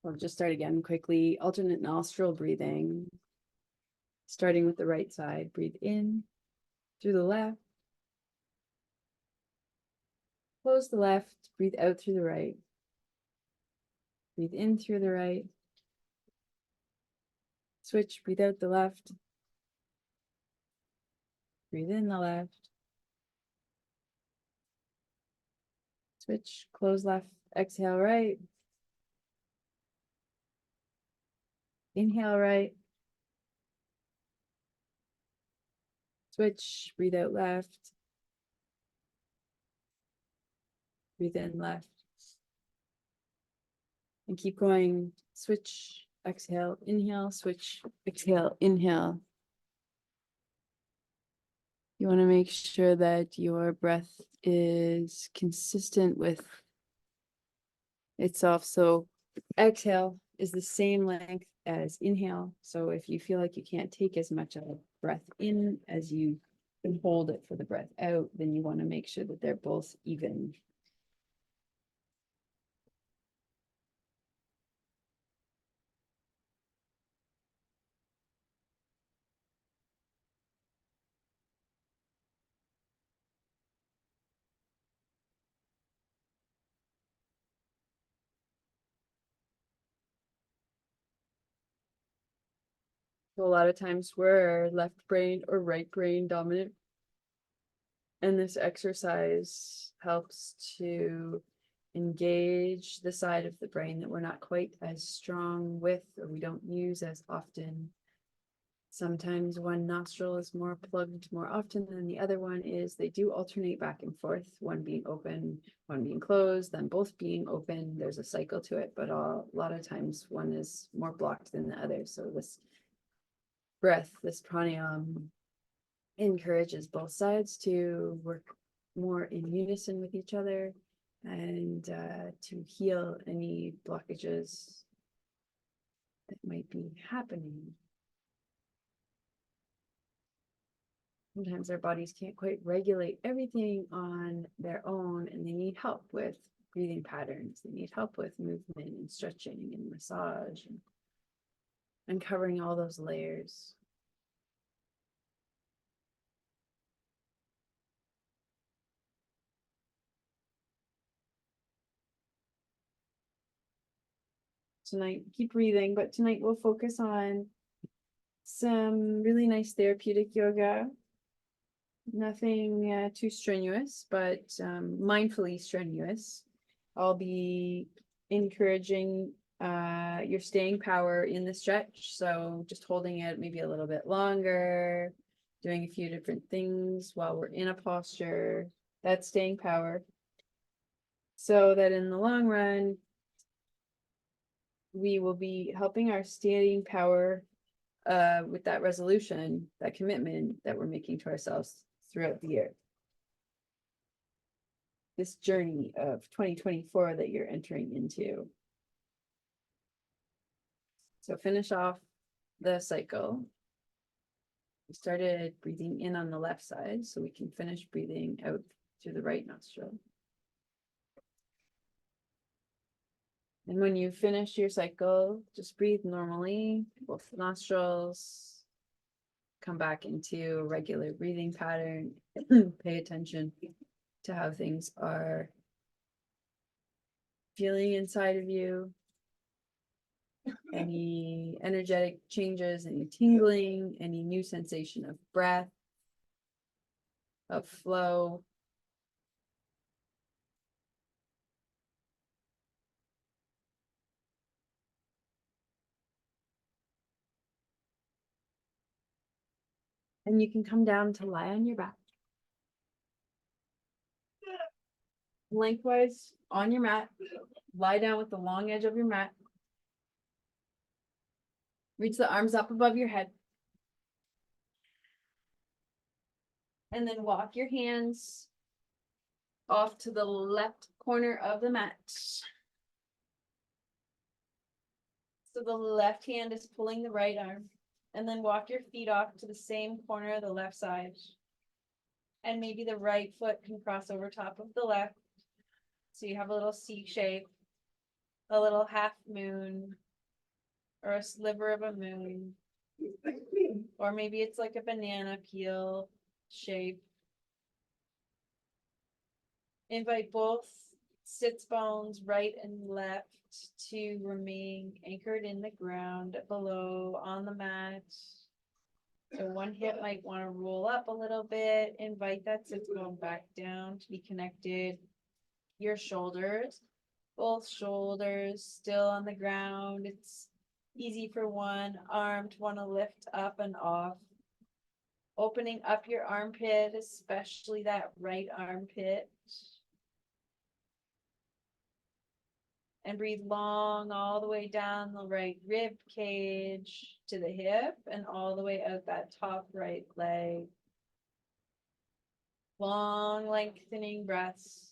We'll just start again quickly. Alternate nostril breathing. Starting with the right side. Breathe in through the left. Close the left. Breathe out through the right. Breathe in through the right. Switch. Breathe out the left. Breathe in the left. Switch. Close left. Exhale right. Inhale right. Switch. Breathe out left. Breathe in left. And keep going. Switch. Exhale. Inhale. Switch. Exhale. Inhale. You want to make sure that your breath is consistent with itself. So exhale is the same length as inhale. So if you feel like you can't take as much of a breath in as you can hold it for the breath out, then you want to make sure that they're both even. So a lot of times we're left brain or right brain dominant. And this exercise helps to engage the side of the brain that we're not quite as strong with, or we don't use as often. Sometimes one nostril is more plugged more often than the other one is. They do alternate back and forth, one being open, one being closed, then both being open. There's a cycle to it, but a lot of times one is more blocked than the other. So this breath, this pranayama, encourages both sides to work more in unison with each other and to heal any blockages that might be happening. Sometimes our bodies can't quite regulate everything on their own, and they need help with breathing patterns. They need help with movement and stretching and massage and uncovering all those layers. Tonight, keep breathing, but tonight we'll focus on some really nice therapeutic yoga. Nothing too strenuous, but mindfully strenuous. I'll be encouraging your staying power in the stretch. So just holding it maybe a little bit longer, doing a few different things while we're in a posture. That's staying power. So that in the long run, we will be helping our staying power with that resolution, that commitment that we're making to ourselves throughout the year. This journey of 2024 that you're entering into. So finish off the cycle. We started breathing in on the left side, so we can finish breathing out through the right nostril. And when you finish your cycle, just breathe normally, both nostrils. Come back into a regular breathing pattern. Pay attention to how things are feeling inside of you. Any energetic changes, any tingling, any new sensation of breath, of flow. And you can come down to lie on your back. Lengthwise on your mat. Lie down with the long edge of your mat. Reach the arms up above your head. And then walk your hands off to the left corner of the mat. So the left hand is pulling the right arm. And then walk your feet off to the same corner of the left side. And maybe the right foot can cross over top of the left. So you have a little C shape. a little half moon or a sliver of a moon, or maybe it's like a banana peel shape. Invite both sits bones, right and left, to remain anchored in the ground below on the mat. So one hip might want to roll up a little bit. Invite that sits bone back down to be connected. Your shoulders, both shoulders still on the ground. It's easy for one arm to want to lift up and off. Opening up your armpit, especially that right armpit. And breathe long all the way down the right rib cage to the hip and all the way out that top right leg. Long lengthening breaths.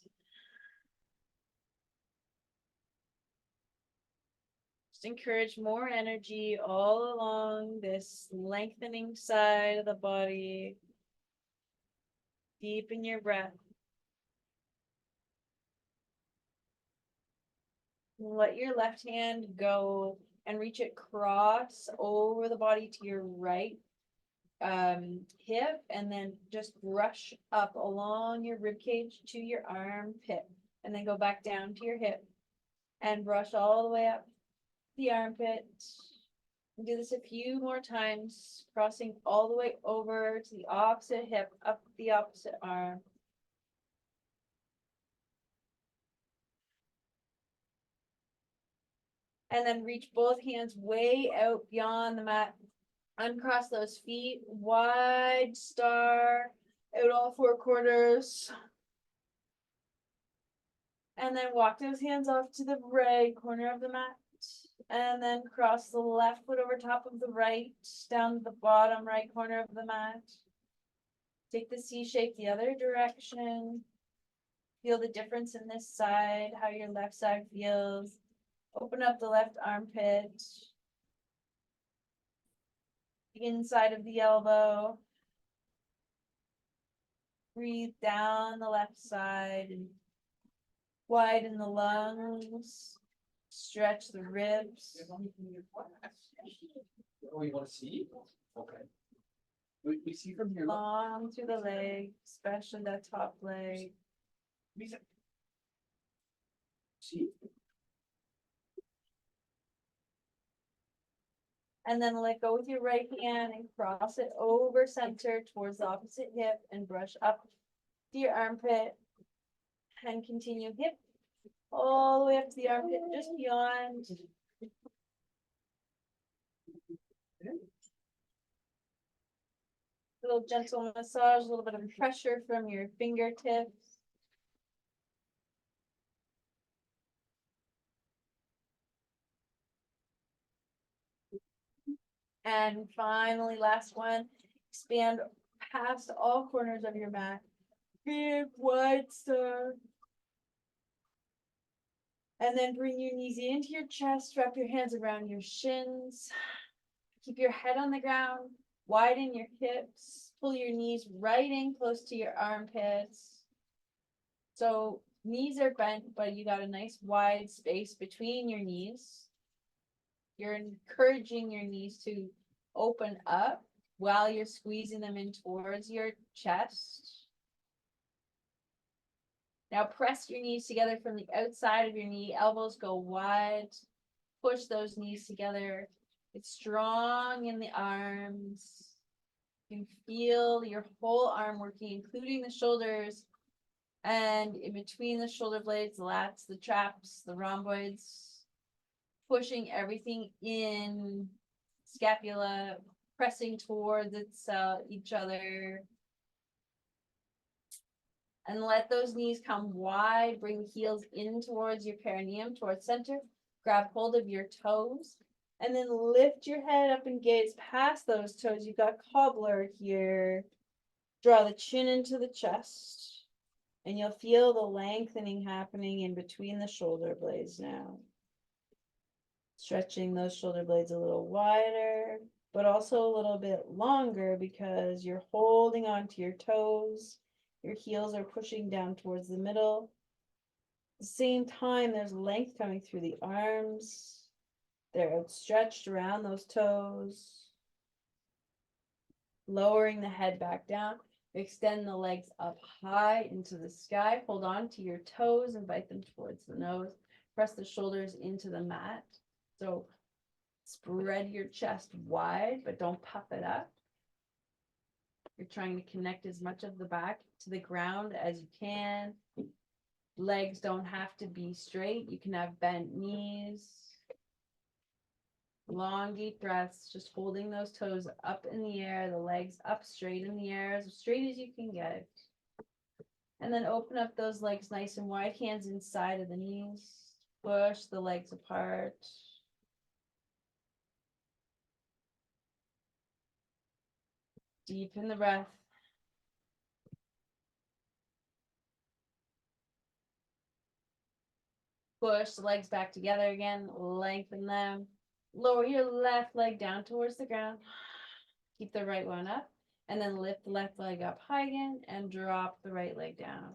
Just encourage more energy all along this lengthening side of the body. Deepen your breath. Let your left hand go and reach it cross over the body to your right hip, and then just brush up along your rib cage to your armpit, and then go back down to your hip and brush all the way up the armpit. And do this a few more times, crossing all the way over to the opposite hip, up the opposite arm. And then reach both hands way out beyond the mat. Uncross those feet, wide star, out all four corners. And then walk those hands off to the right corner of the mat. And then cross the left foot over top of the right, down to the bottom right corner of the mat. Take the C shape the other direction. Feel the difference in this side, how your left side feels. Open up the left armpit. The inside of the elbow. Breathe down the left side and widen the lungs. Stretch the ribs. Oh, you want to see? Okay. We see from here. Long through the leg, especially that top leg. See? And then let go with your right hand and cross it over center towards the opposite hip and brush up to your armpit and continue hip all the way up to the armpit, just beyond. Little gentle massage, a little bit of pressure from your fingertips. And finally, last one, expand past all corners of your mat. Big wide star. And then bring your knees into your chest, wrap your hands around your shins. Keep your head on the ground, widen your hips, pull your knees right in close to your armpits. So knees are bent, but you got a nice wide space between your knees. You're encouraging your knees to open up while you're squeezing them in towards your chest. Now press your knees together from the outside of your knee. Elbows go wide. Push those knees together. It's strong in the arms. You can feel your whole arm working, including the shoulders. And in between the shoulder blades, the lats, the traps, the rhomboids. Pushing everything in, scapula pressing towards each other. And let those knees come wide, bring the heels in towards your perineum, towards center. Grab hold of your toes, and then lift your head up and gaze past those toes. You've got cobbler here. Draw the chin into the chest, and you'll feel the lengthening happening in between the shoulder blades now. Stretching those shoulder blades a little wider, but also a little bit longer because you're holding onto your toes. Your heels are pushing down towards the middle. the same time, there's length coming through the arms. They're outstretched around those toes. Lowering the head back down. Extend the legs up high into the sky. Hold on to your toes. Invite them towards the nose. Press the shoulders into the mat. So spread your chest wide, but don't puff it up. You're trying to connect as much of the back to the ground as you can. Legs don't have to be straight. You can have bent knees. Long, deep breaths, just holding those toes up in the air, the legs up straight in the air, as straight as you can get. And then open up those legs nice and wide, hands inside of the knees. Push the legs apart. Deepen the breath. Push the legs back together again, lengthen them. Lower your left leg down towards the ground. Keep the right one up, and then lift the left leg up high again and drop the right leg down.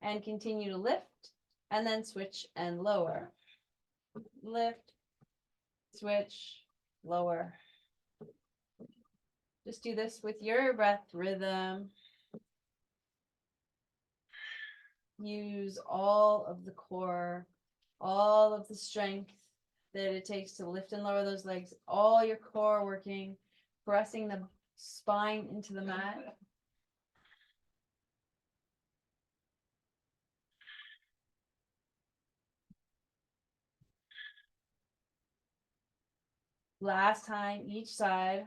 And continue to lift, and then switch and lower. Lift, switch, lower. Just do this with your breath rhythm. Use all of the core, all of the strength that it takes to lift and lower those legs, all your core working, pressing the spine into the mat. Last time, each side.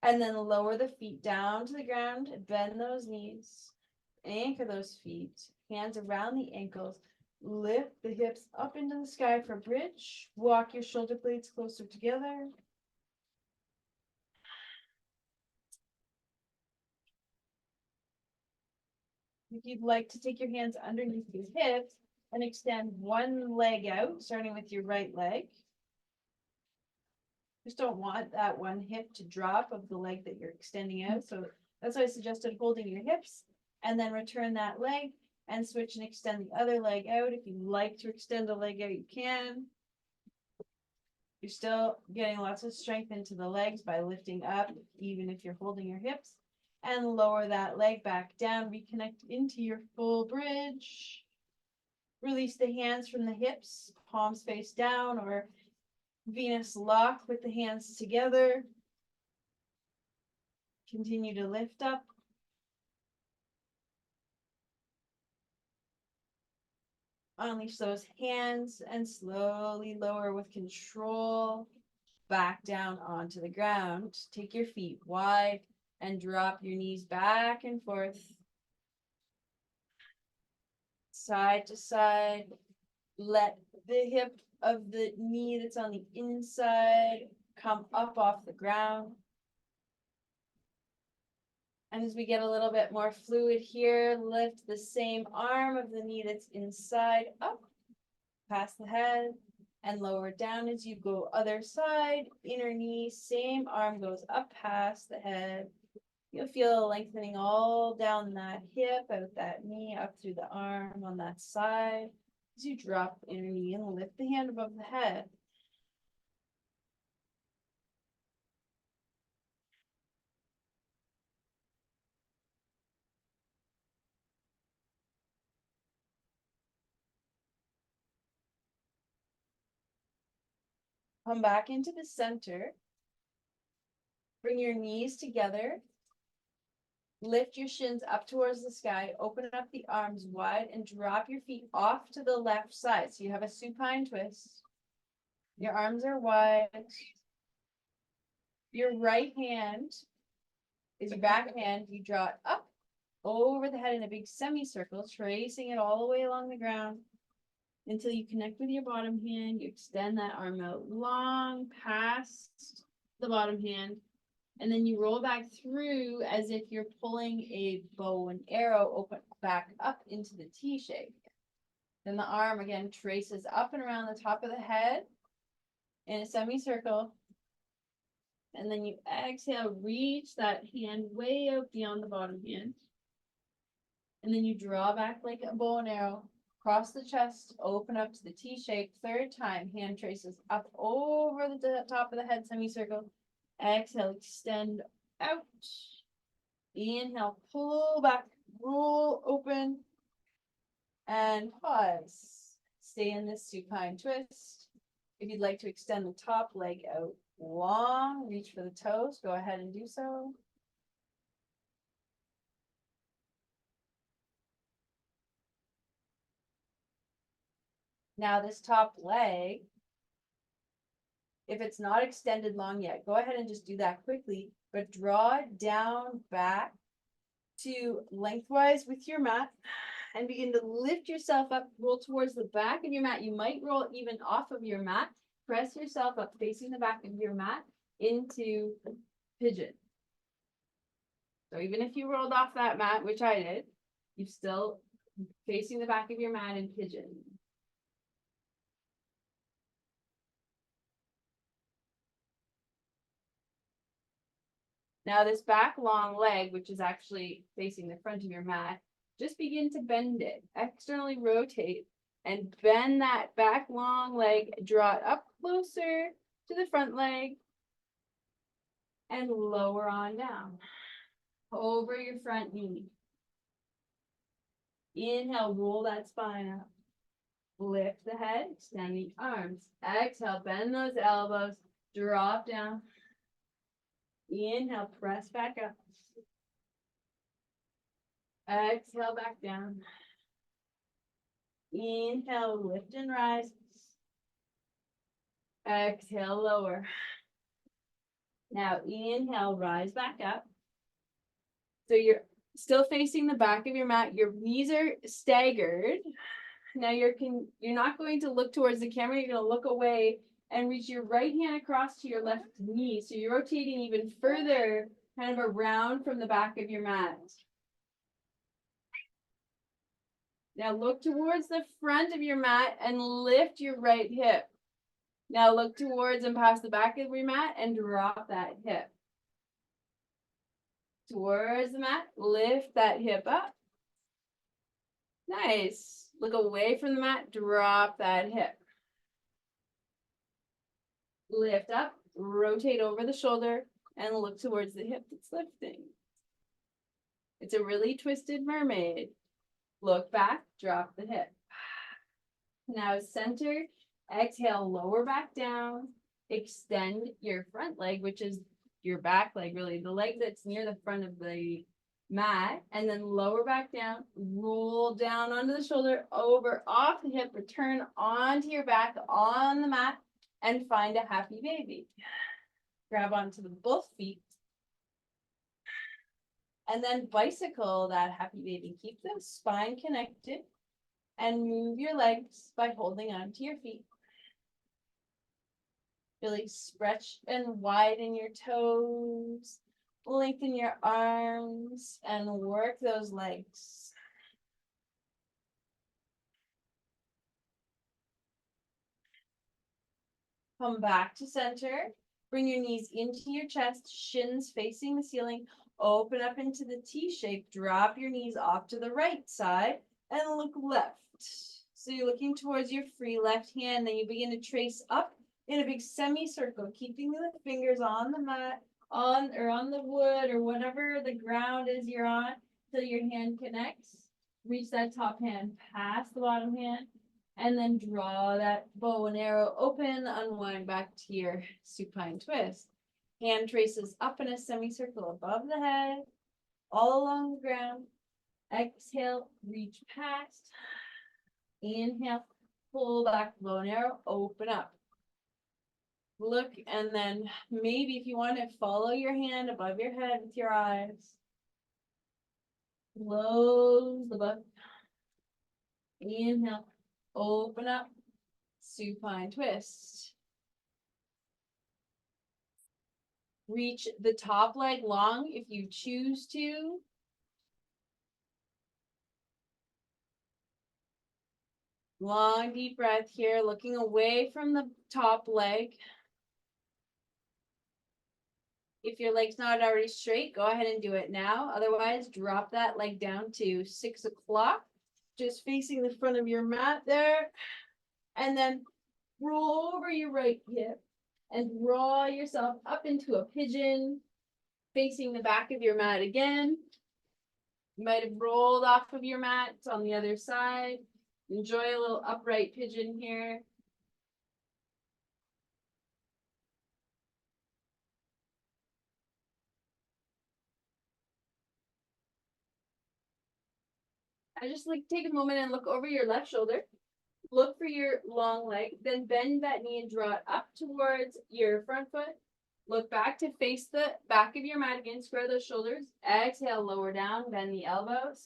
And then lower the feet down to the ground, bend those knees, anchor those feet, hands around the ankles, lift the hips up into the sky for bridge, walk your shoulder blades closer together. If you'd like to take your hands underneath your hips and extend one leg out, starting with your right leg. Just don't want that one hip to drop of the leg that you're extending out. So that's why I suggested holding your hips and then return that leg and switch and extend the other leg out. If you like to extend a leg out, you can. You're still getting lots of strength into the legs by lifting up, even if you're holding your hips. And lower that leg back down. Reconnect into your full bridge. Release the hands from the hips, palms face down, or Venus lock with the hands together. Continue to lift up. Unleash those hands and slowly lower with control back down onto the ground. Take your feet wide and drop your knees back and forth, side to side. Let the hip of the knee that's on the inside come up off the ground. And as we get a little bit more fluid here, lift the same arm of the knee that's inside up, past the head, and lower down as you go other side. Inner knee, same arm goes up past the head. You'll feel lengthening all down that hip, out that knee, up through the arm on that side. As you drop inner knee and lift the hand above the head. Come back into the center. Bring your knees together. Lift your shins up towards the sky. Open up the arms wide and drop your feet off to the left side. So you have a supine twist. Your arms are wide. Your right hand is your back hand. You draw it up over the head in a big semicircle, tracing it all the way along the ground until you connect with your bottom hand. You extend that arm out long past the bottom hand. And then you roll back through as if you're pulling a bow and arrow open back up into the T shape. Then the arm again traces up and around the top of the head in a semicircle. And then you exhale, reach that hand way out beyond the bottom hand. And then you draw back like a bow and arrow, cross the chest, open up to the T shape. Third time, hand traces up over the top of the head semicircle. Exhale, extend out. Inhale, pull back, roll open, and pause. Stay in this supine twist. If you'd like to extend the top leg out long, reach for the toes, go ahead and do so. Now this top leg, if it's not extended long yet, go ahead and just do that quickly, but draw it down back to lengthwise with your mat and begin to lift yourself up, roll towards the back of your mat. You might roll even off of your mat. Press yourself up facing the back of your mat into pigeon. So even if you rolled off that mat, which I did, you're still facing the back of your mat in pigeon. Now this back long leg, which is actually facing the front of your mat, just begin to bend it, externally rotate, and bend that back long leg, draw it up closer to the front leg, and lower on down, over your front knee. Inhale, roll that spine up. Lift the head, extend the arms. Exhale, bend those elbows, drop down. Inhale, press back up. Exhale, back down. Inhale, lift and rise. Exhale, lower. Now inhale, rise back up. So you're still facing the back of your mat. Your knees are staggered. Now you're not going to look towards the camera. You're going to look away and reach your right hand across to your left knee. So you're rotating even further, kind of around from the back of your mat. Now look towards the front of your mat and lift your right hip. Now look towards and past the back of your mat and drop that hip. Towards the mat, lift that hip up. Nice. Look away from the mat, drop that hip. Lift up, rotate over the shoulder, and look towards the hip that's lifting. It's a really twisted mermaid. Look back, drop the hip. Now center, exhale, lower back down, extend your front leg, which is your back leg, really, the leg that's near the front of the mat, and then lower back down, roll down onto the shoulder, over, off the hip, return onto your back on the mat, and find a happy baby. Grab onto both feet, and then bicycle that happy baby. Keep the spine connected, and move your legs by holding onto your feet. Really stretch and widen your toes, lengthen your arms, and work those legs. Come back to center. Bring your knees into your chest, shins facing the ceiling. Open up into the T shape. Drop your knees off to the right side and look left. So you're looking towards your free left hand. Then you begin to trace up in a big semicircle, keeping the fingers on the mat, on the wood or whatever the ground is you're on, till your hand connects. Reach that top hand past the bottom hand, and then draw that bow and arrow open, unwind back to your supine twist. Hand traces up in a semicircle above the head, all along the ground. Exhale, reach past. Inhale, pull back, bow and arrow, open up. Look, and then maybe if you want to follow your hand above your head with your eyes. Close the book. Inhale, open up, supine twist. Reach the top leg long if you choose to. Long, deep breath here, looking away from the top leg. If your leg's not already straight, go ahead and do it now. Otherwise, drop that leg down to 6 o'clock, just facing the front of your mat there. And then roll over your right hip and draw yourself up into a pigeon, facing the back of your mat again. You might have rolled off of your mat on the other side. Enjoy a little upright pigeon here. I just like take a moment and look over your left shoulder. Look for your long leg, then bend that knee and draw it up towards your front foot. Look back to face the back of your mat again, square those shoulders. Exhale, lower down, bend the elbows.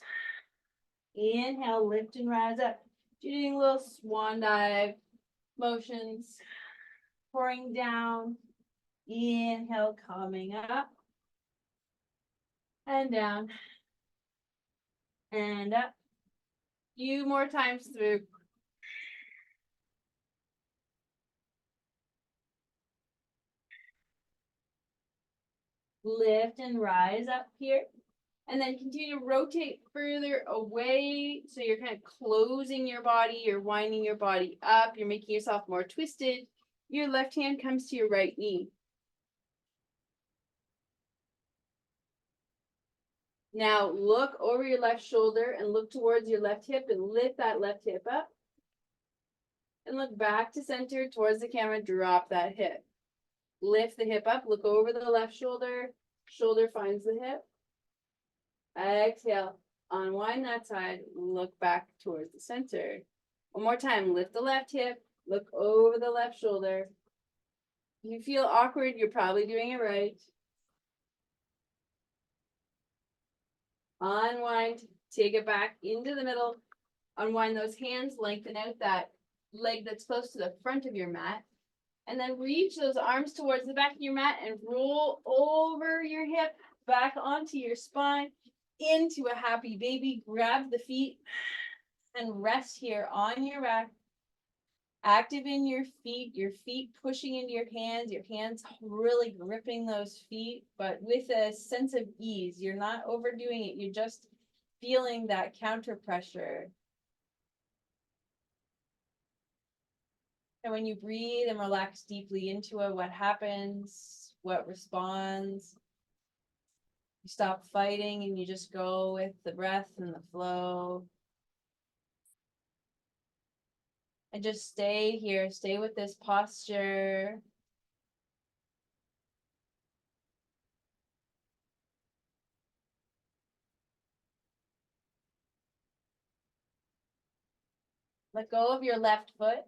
Inhale, lift and rise up. Doing little swan dive motions. Pouring down. Inhale, coming up. And down. And up. Few more times through. Lift and rise up here. And then continue to rotate further away. So you're kind of closing your body, you're winding your body up, you're making yourself more twisted. Your left hand comes to your right knee. Now look over your left shoulder and look towards your left hip and lift that left hip up. And look back to center towards the camera, drop that hip. Lift the hip up, look over the left shoulder, shoulder finds the hip. Exhale, unwind that side, look back towards the center. One more time, lift the left hip, look over the left shoulder. If you feel awkward, you're probably doing it right. Unwind, take it back into the middle. Unwind those hands, lengthen out that leg that's close to the front of your mat. And then reach those arms towards the back of your mat and roll over your hip back onto your spine into a happy baby. Grab the feet and rest here on your back. Active in your feet pushing into your hands really gripping those feet, but with a sense of ease. You're not overdoing it. You're just feeling that counter pressure. And when you breathe and relax deeply into it, what happens? What responds? You stop fighting and you just go with the breath and the flow. And just stay here, stay with this posture. Let go of your left foot,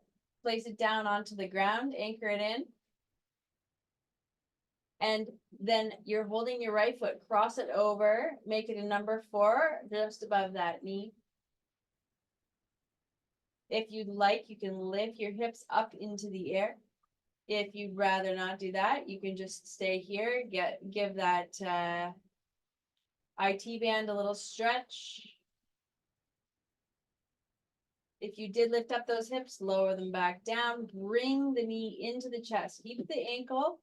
place it down onto the ground, anchor it in. And then you're holding your right foot, cross it over, make it a number 4, just above that knee. If you'd like, you can lift your hips up into the air. If you'd rather not do that, you can just stay here, give that IT band a little stretch. If you did lift up those hips, lower them back down, bring the knee into the chest. Keep the ankle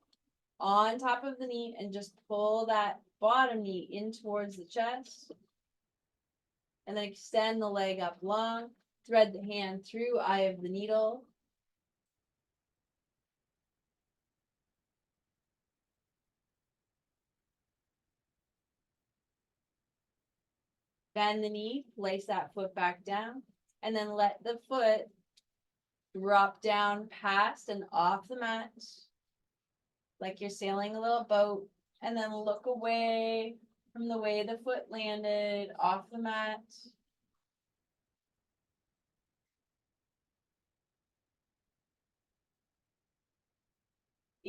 on top of the knee and just pull that bottom knee in towards the chest. And then extend the leg up long. Thread the hand through eye of the needle. Bend the knee, place that foot back down, and then let the foot drop down past and off the mat, like you're sailing a little boat, and then look away from the way the foot landed off the mat.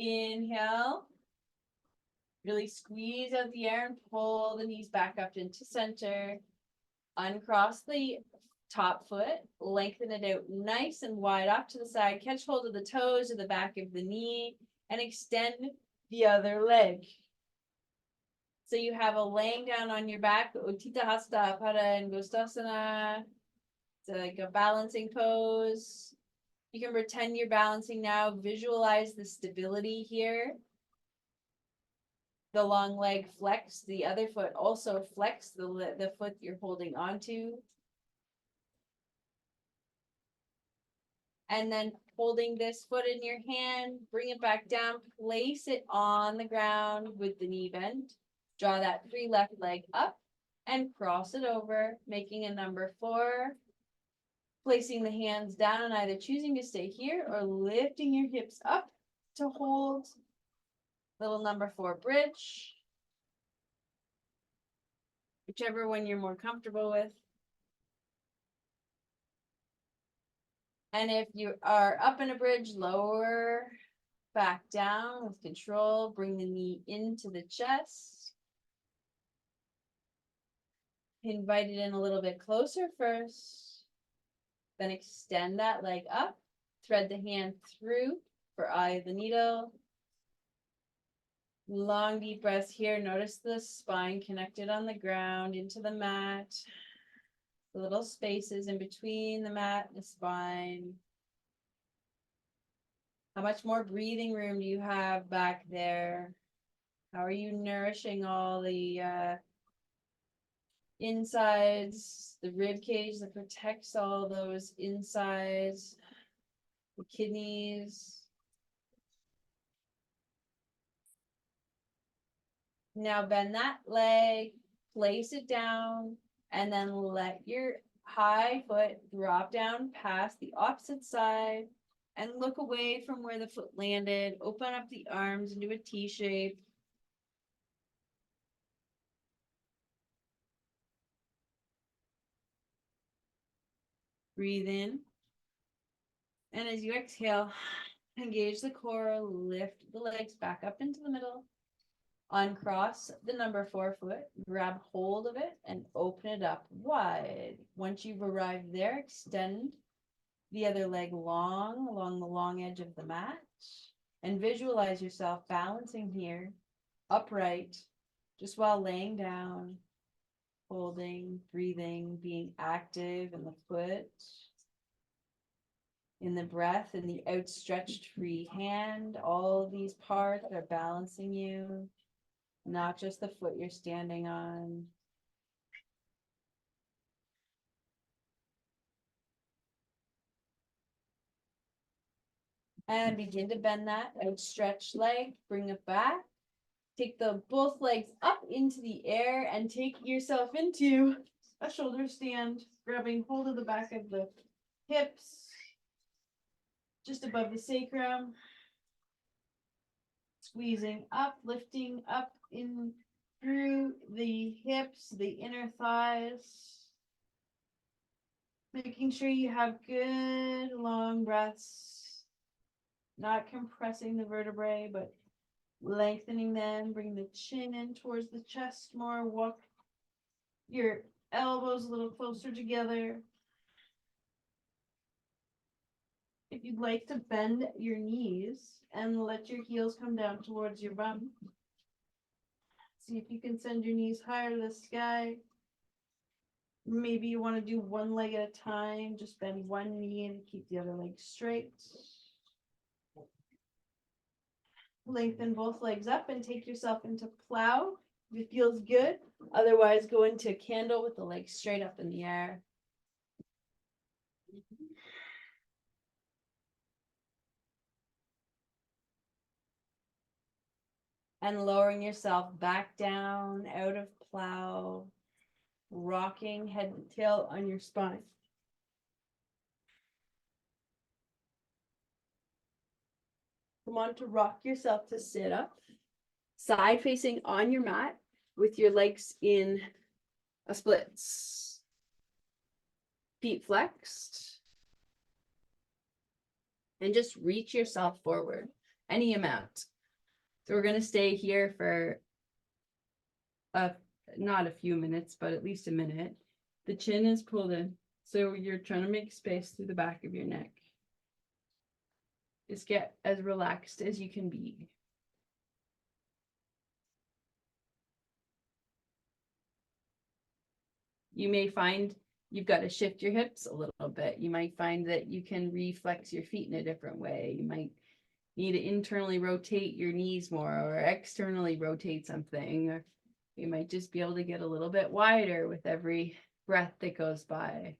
Inhale. Really squeeze out the air and pull the knees back up into center. Uncross the top foot, lengthen it out nice and wide off to the side. Catch hold of the toes or the back of the knee and extend the other leg. So you have a laying down on your back, Uttita Hasta, Padangusthasana. It's like a balancing pose. You can pretend you're balancing now. Visualize the stability here. the long leg flex, the other foot also flex the foot you're holding onto. And then holding this foot in your hand, bring it back down, place it on the ground with the knee bent. Draw that free left leg up and cross it over, making a number 4. Placing the hands down and either choosing to stay here or lifting your hips up to hold little number 4 bridge. Whichever one you're more comfortable with. And if you are up in a bridge, lower back down with control. Bring the knee into the chest. Invite it in a little bit closer first. Then extend that leg up. Thread the hand through for eye of the needle. Long deep breaths here. Notice the spine connected on the ground into the mat. The little spaces in between the mat and the spine. How much more breathing room do you have back there? How are you nourishing all the insides, the rib cage that protects all those insides, the kidneys? Now bend that leg, place it down, and then let your high foot drop down past the opposite side and look away from where the foot landed. Open up the arms into a T shape. Breathe in. And as you exhale, engage the core, lift the legs back up into the middle. Uncross the number 4 foot, grab hold of it and open it up wide. Once you've arrived there, extend the other leg long along the long edge of the mat and visualize yourself balancing here, upright, just while laying down, holding, breathing, being active in the foot, in the breath, in the outstretched free hand. All of these parts are balancing you. Not just the foot you're standing on. And begin to bend that outstretched leg, bring it back. Take the both legs up into the air and take yourself into a shoulder stand, grabbing hold of the back of the hips, just above the sacrum. Squeezing up, lifting up in through the hips, the inner thighs. Making sure you have good long breaths. Not compressing the vertebrae, but lengthening them. Bring the chin in towards the chest more. Walk your elbows a little closer together. If you'd like to bend your knees and let your heels come down towards your bum. See if you can send your knees higher to the sky. Maybe you want to do one leg at a time. Just bend one knee and keep the other leg straight. Lengthen both legs up and take yourself into plow if it feels good. Otherwise, go into candle with the legs straight up in the air. And lowering yourself back down out of plow, rocking head and tail on your spine. Come on to rock yourself to sit up, side facing on your mat with your legs in a splits. Feet flexed. And just reach yourself forward, any amount. So we're going to stay here for not a few minutes, but at least a minute. The chin is pulled in, so you're trying to make space through the back of your neck. Just get as relaxed as you can be. You may find you've got to shift your hips a little bit. You might find that you can reflex your feet in a different way. You might need to internally rotate your knees more or externally rotate something, or you might just be able to get a little bit wider with every breath that goes by.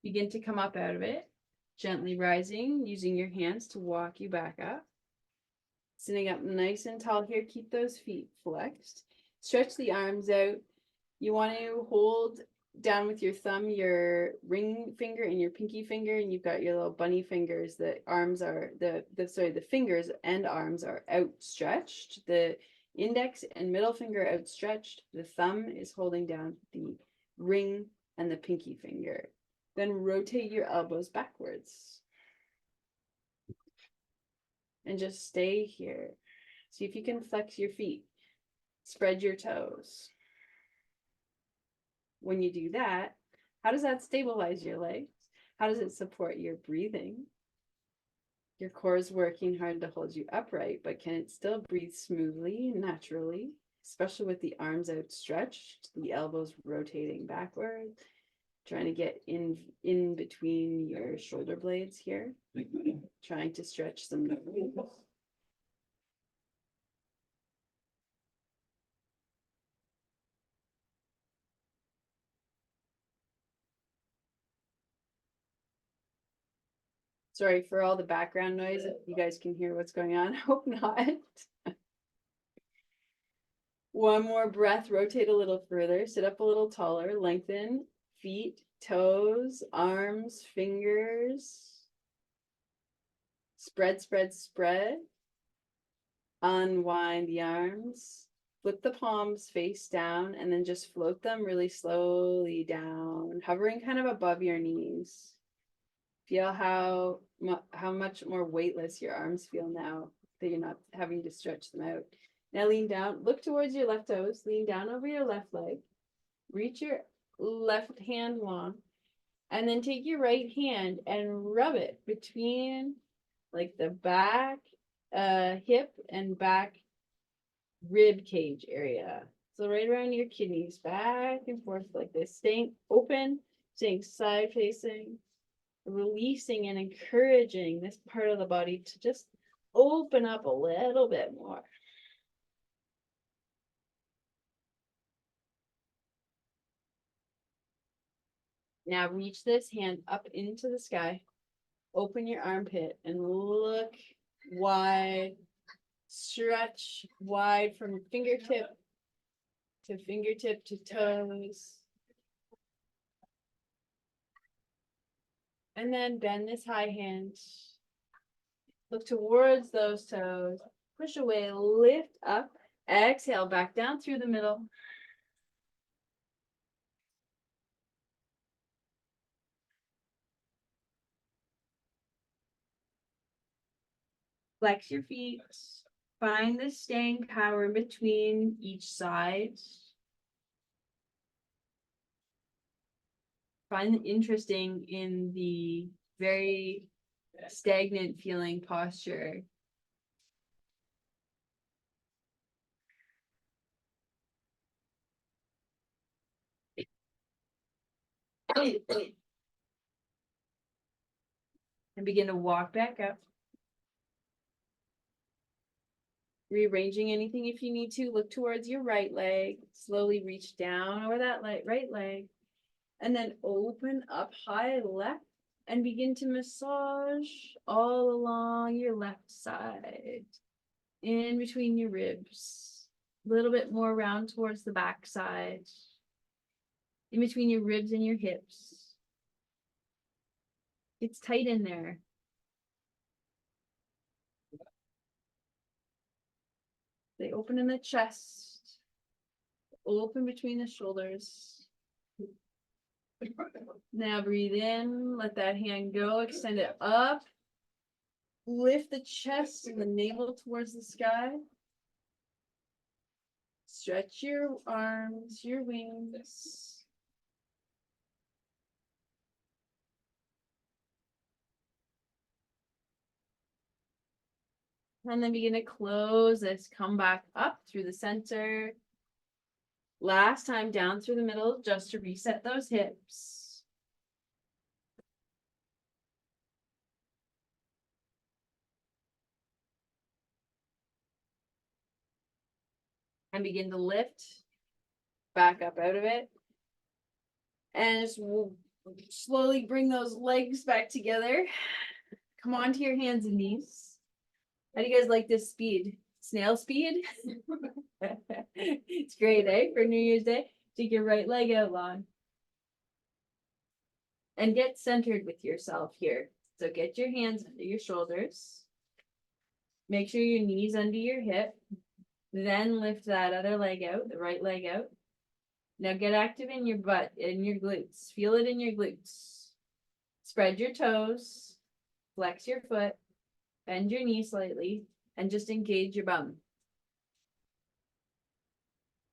Begin to come up out of it, gently rising, using your hands to walk you back up. Sitting up nice and tall here, keep those feet flexed. Stretch the arms out. You want to hold down with your thumb, your ring finger and your pinky finger, and you've got your little bunny fingers. The arms are, the fingers and arms are outstretched. The index and middle finger outstretched. The thumb is holding down the ring and the pinky finger. Then rotate your elbows backwards. And just stay here. See if you can flex your feet. Spread your toes. When you do that, how does that stabilize your legs? How does it support your breathing? Your core is working hard to hold you upright, but can it still breathe smoothly, naturally, especially with the arms outstretched, the elbows rotating backward, trying to get in between your shoulder blades here, trying to stretch some nerves. Sorry for all the background noise. If you guys can hear what's going on, I hope not. One more breath, rotate a little further, sit up a little taller, lengthen feet, toes, arms, fingers. Spread, spread, spread. Unwind the arms. Flip the palms face down and then just float them really slowly down, hovering kind of above your knees. Feel how much more weightless your arms feel now that you're not having to stretch them out. Now lean down, look towards your left toes, lean down over your left leg, reach your left hand long, and then take your right hand and rub it between like the back hip and back rib cage area. So right around your kidneys, back and forth like this, staying open, staying side facing, releasing and encouraging this part of the body to just open up a little bit more. Now reach this hand up into the sky, open your armpit and look wide, stretch wide from fingertip to toes. And then bend this high hand. Look towards those toes. Push away, lift up, exhale back down through the middle. Flex your feet. Find the staying power in between each side. Find it interesting in the very stagnant feeling posture. And begin to walk back up. Rearranging anything if you need to. Look towards your right leg. Slowly reach down over that right leg. And then open up high left and begin to massage all along your left side. In between your ribs. A little bit more round towards the back side. In between your ribs and your hips. It's tight in there. They open in the chest. Open between the shoulders. Now breathe in, let that hand go, extend it up. Lift the chest and the navel towards the sky. Stretch your arms, your wings. And then begin to close this. Come back up through the center. Last time down through the middle, just to reset those hips. And begin to lift back up out of it. And just slowly bring those legs back together. Come on to your hands and knees. How do you guys like this speed? Snail speed? It's great, eh? For New Year's Day. Take your right leg out long. And get centered with yourself here. So get your hands under your shoulders. Make sure your knees under your hip. Then lift that other leg out, the right leg out. Now get active in your butt, in your glutes. Feel it in your glutes. Spread your toes. Flex your foot. Bend your knee slightly. And just engage your bum.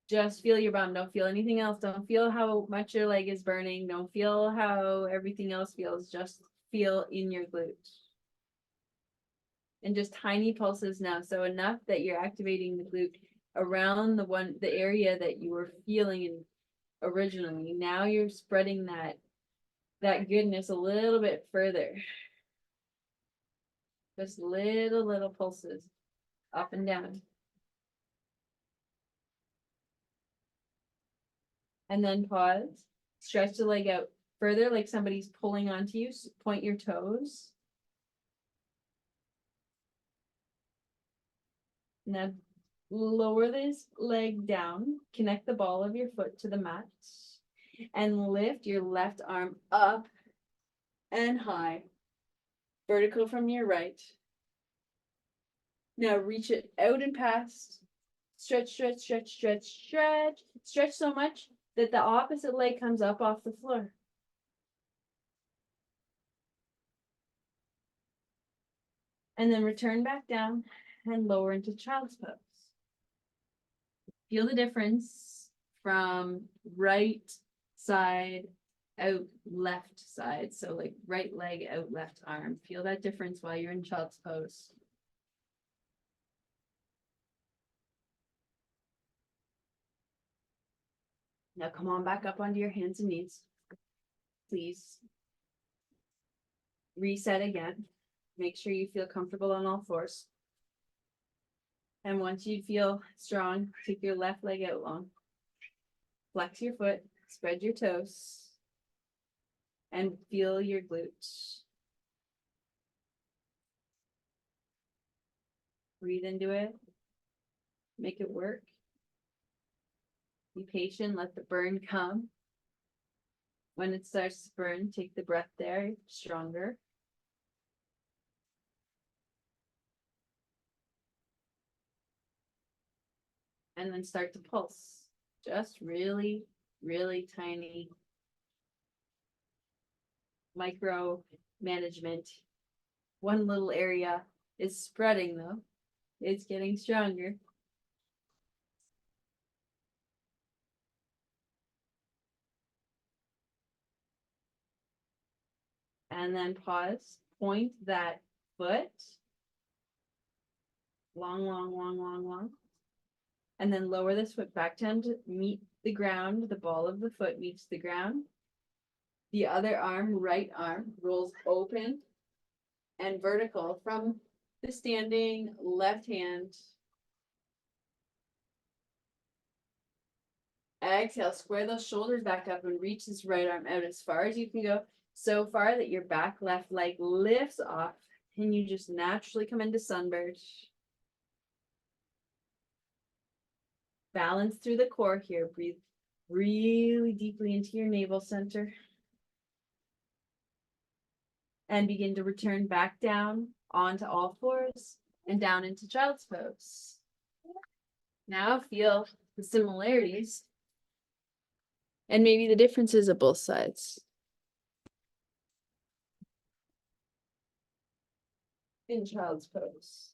Just feel your bum. Don't feel anything else. Don't feel how much your leg is burning. Don't feel how everything else feels. Just feel in your glutes. And just tiny pulses now. So enough that you're activating the glute around the area that you were feeling in originally. Now you're spreading that goodness a little bit further. Just little pulses up and down. And then pause. Stretch the leg out further like somebody's pulling onto you. So point your toes. Now lower this leg down. Connect the ball of your foot to the mat. And lift your left arm up and high. Vertical from your right. Now reach it out and past. Stretch, stretch, stretch, stretch, stretch. Stretch so much that the opposite leg comes up off the floor. And then return back down and lower into child's pose. Feel the difference from right side out left side. So like right leg out left arm. Feel that difference while you're in child's pose. Now come on back up onto your hands and knees. Please. Reset again. Make sure you feel comfortable on all fours. And once you feel strong, take your left leg out long. Flex your foot, spread your toes, and feel your glutes. Breathe into it. Make it work. Be patient, let the burn come. When it starts to burn, take the breath there, stronger. And then start to pulse. Just really, really tiny micro management. One little area is spreading though. It's getting stronger. And then pause, point that foot. Long, long, long, long, long. And then lower this foot back down to meet the ground. The ball of the foot meets the ground. The other arm, right arm, rolls open and vertical from the standing left hand. Exhale, square those shoulders back up and reach this right arm out as far as you can go. So far that your back left leg lifts off and you just naturally come into sunbird. Balance through the core here. Breathe really deeply into your navel center. And begin to return back down onto all fours and down into child's pose. Now feel the similarities and maybe the differences of both sides. In child's pose.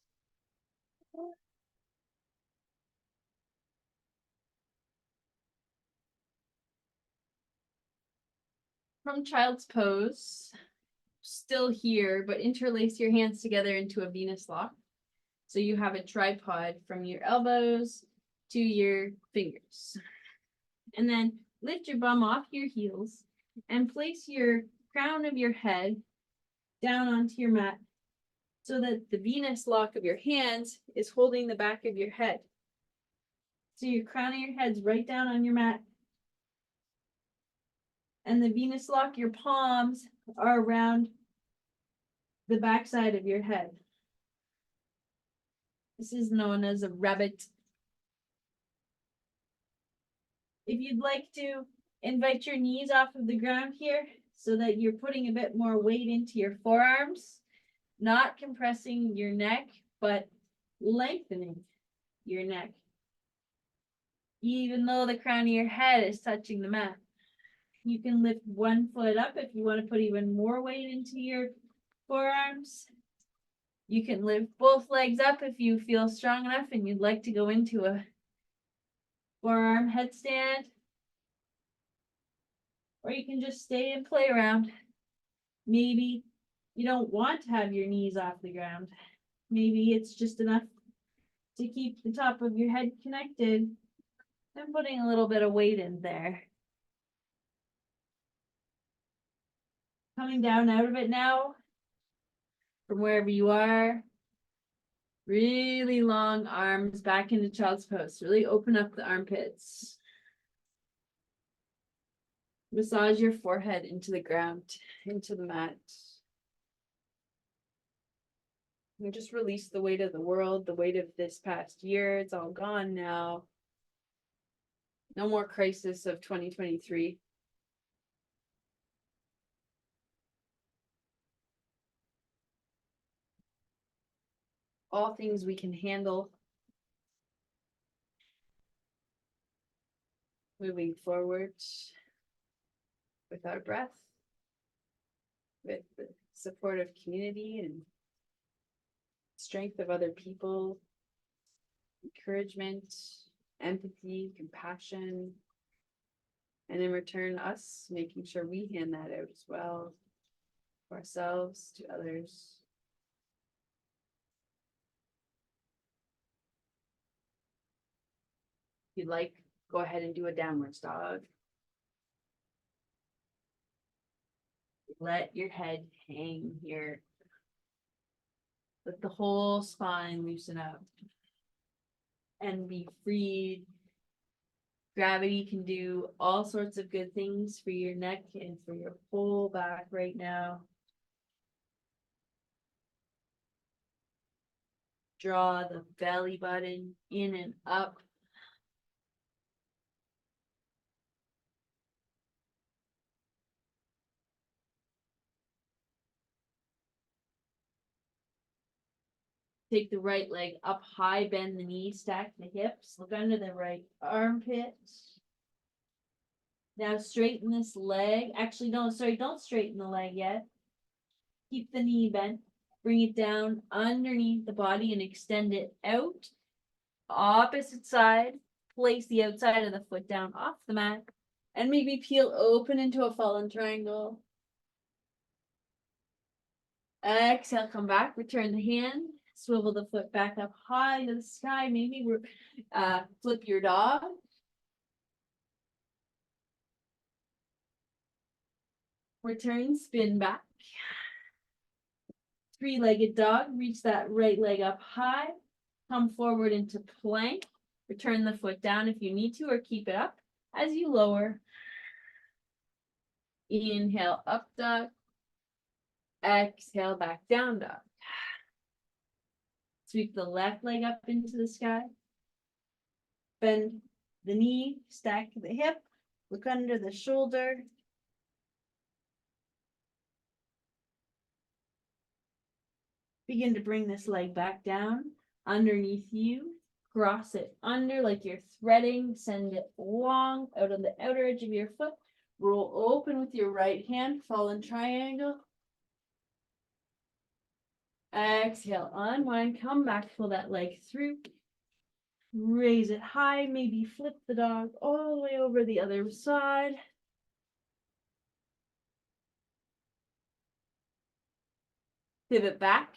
From child's pose, still here, but interlace your hands together into a Venus lock. So you have a tripod from your elbows to your fingers. And then lift your bum off your heels and place your crown of your head down onto your mat so that the Venus lock of your hands is holding the back of your head. So your crown of your head's right down on your mat. And the Venus lock, your palms are around the backside of your head. This is known as a rabbit. If you'd like to invite your knees off of the ground here so that you're putting a bit more weight into your forearms, not compressing your neck, but lengthening your neck. Even though the crown of your head is touching the mat. You can lift one foot up if you want to put even more weight into your forearms. You can lift both legs up if you feel strong enough and you'd like to go into a forearm headstand. Or you can just stay and play around. Maybe you don't want to have your knees off the ground. Maybe it's just enough to keep the top of your head connected and putting a little bit of weight in there. Coming down out of it now, from wherever you are. Really long arms back into child's pose. Really open up the armpits. Massage your forehead into the ground, into the mat. And just release the weight of the world, the weight of this past year. It's all gone now. No more crisis of 2023. All things we can handle. Moving forward with our breath, with the support of community and strength of other people, encouragement, empathy, compassion, and in return, us making sure we hand that out as well, to ourselves, to others. If you'd like, go ahead and do a downwards dog. Let your head hang here. Let the whole spine loosen up and be freed. Gravity can do all sorts of good things for your neck and for your whole back right now. Draw the belly button in and up. Take the right leg up high, bend the knees, stack the hips, look under the right armpit. Now straighten this leg. Actually, don't straighten the leg yet. Keep the knee bent. Bring it down underneath the body and extend it out. Opposite side. Place the outside of the foot down off the mat. And maybe peel open into a fallen triangle. Exhale, come back, return the hand. Swivel the foot back up high to the sky. Maybe flip your dog. Return, spin back. Three-legged dog. Reach that right leg up high. Come forward into plank. Return the foot down if you need to, or keep it up as you lower. Inhale, up dog. Exhale, back down dog. Sweep the left leg up into the sky. Bend the knee, stack the hip, look under the shoulder. Begin to bring this leg back down underneath you. Cross it under like you're threading. Send it long out on the outer edge of your foot. Roll open with your right hand, fallen triangle. Exhale, unwind, come back, pull that leg through. Raise it high, maybe flip the dog all the way over the other side. Pivot back,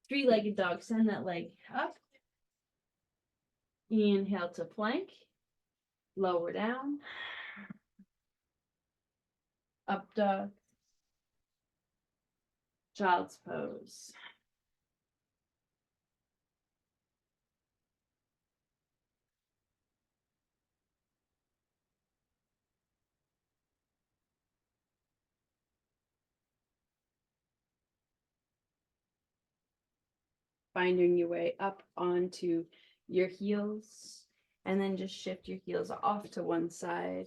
Three-legged dog, send that leg up. Inhale to plank. Lower down. Up dog. Child's pose. Finding your way up onto your heels, and then just shift your heels off to one side.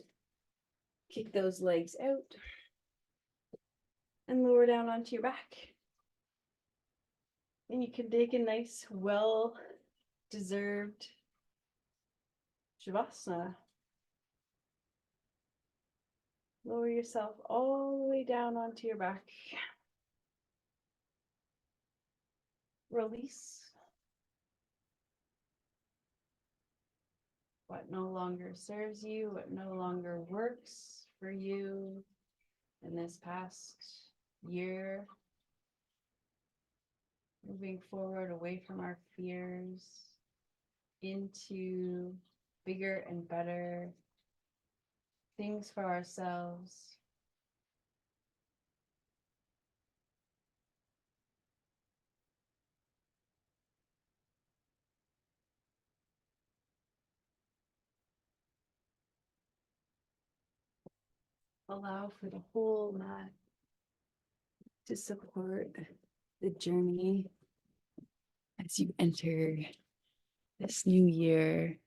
Kick those legs out and lower down onto your back. And you can take a nice, well-deserved Shavasana. Lower yourself all the way down onto your back. Release what no longer serves you, what no longer works for you in this past year. Moving forward away from our fears into bigger and better things for ourselves. Allow for the whole mat to support the journey as you enter this new year,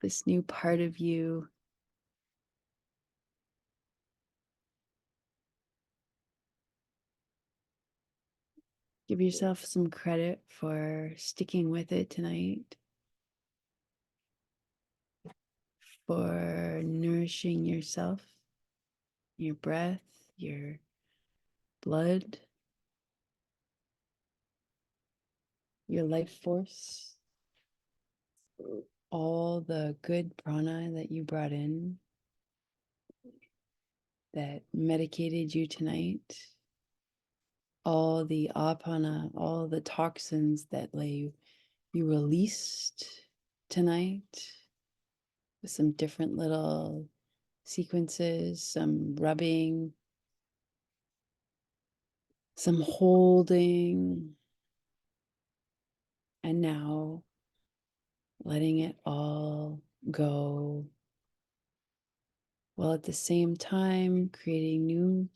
this new part of you. Give yourself some credit for sticking with it tonight, for nourishing yourself, your breath, your blood, your life force, all the good prana that you brought in that medicated you tonight, all the apana, all the toxins that you released tonight with some different little sequences, some rubbing, some holding, and now letting it all go, while at the same time creating new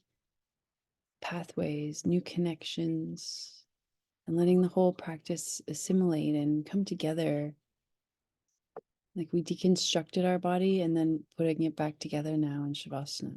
pathways, new connections, and letting the whole practice assimilate and come together. Like we deconstructed our body and then putting it back together now in Shavasana.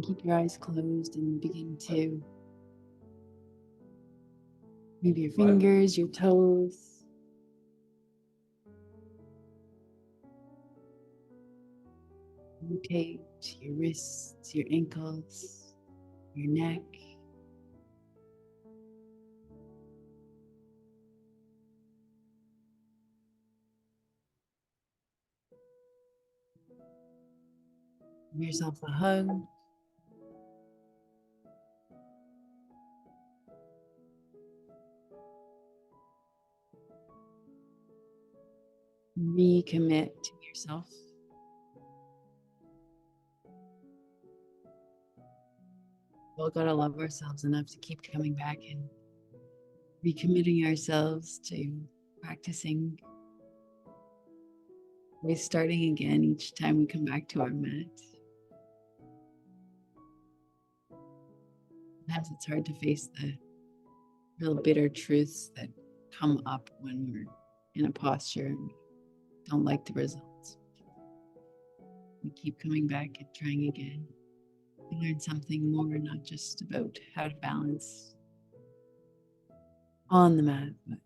can keep your eyes closed and begin to move your fingers, your toes. Rotate your wrists, your ankles, your neck. Give yourself a hug. Recommit to yourself. We all gotta love ourselves enough to keep coming back and recommitting ourselves to practicing, restarting again each time we come back to our mat. Sometimes it's hard to face the real bitter truths that come up when we're in a posture and we don't like the results. We keep coming back and trying again. We learn something more, not just about how to balance on the mat, but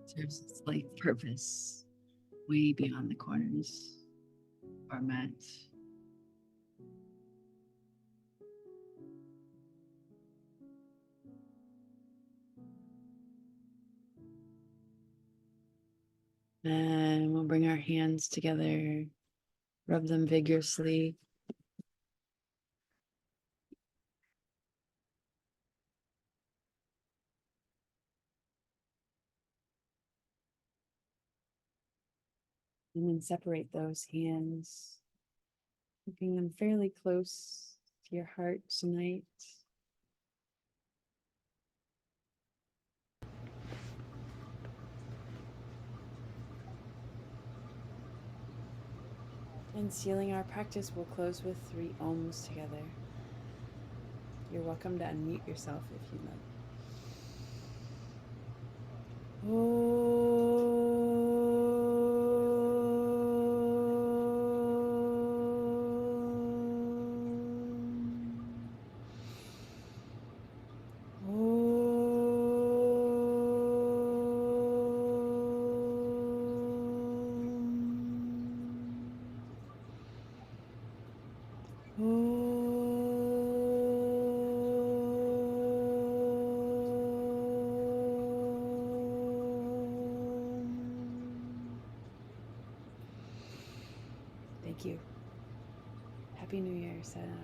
serves its life purpose way beyond the corners of our mat. And we'll bring our hands together, rub them vigorously. And then separate those hands, keeping them fairly close to your heart tonight. And sealing our practice, we'll close with 3 ohms together. You're welcome to unmute yourself if you'd like. Thank you. Happy New Year, Sana.